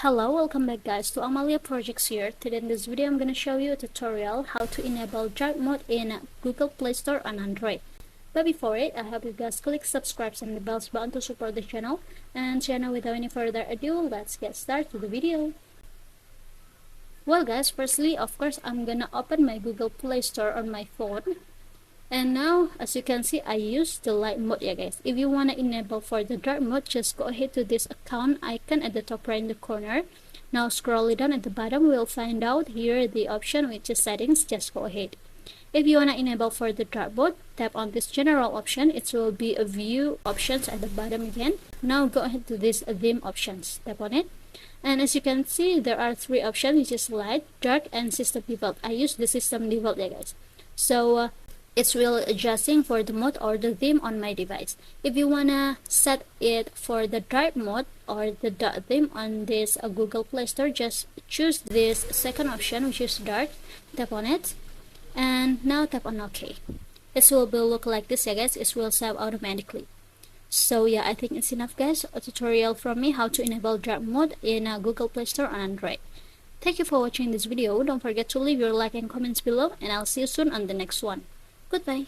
Hello, welcome back guys to Amalia Projects here. Today in this video I'm going to show you a tutorial how to enable dark mode in Google Play Store on Android. But before it, I hope you guys click subscribe and the bells button to support the channel. And without any further ado, let's get started to the video. Well guys, firstly of course I'm gonna open my Google Play Store on my phone. And now, as you can see, I use the light mode, yeah guys. If you want to enable for the dark mode, just go ahead to this account icon at the top right in the corner. Now scroll it down at the bottom, we'll find out here the option which is settings. Just go ahead. If you want to enable for the dark mode, tap on this general option. It will be a view options at the bottom again. Now go ahead to this theme options, tap on it. And as you can see, there are three options, which is light, dark, and system default. I use the system default, yeah guys. So it's really adjusting for the mode or the theme on my device. If you wanna set it for the dark mode or the dark theme on this Google Play Store, just choose this second option, which is dark. Tap on it, and now tap on OK. It will look like this, yeah guys. It will save automatically. So yeah, I think it's enough guys. A tutorial from me how to enable dark mode in Google Play Store on Android. Thank you for watching this video. Don't forget to leave your like and comments below, and I'll see you soon on the next one. Goodbye.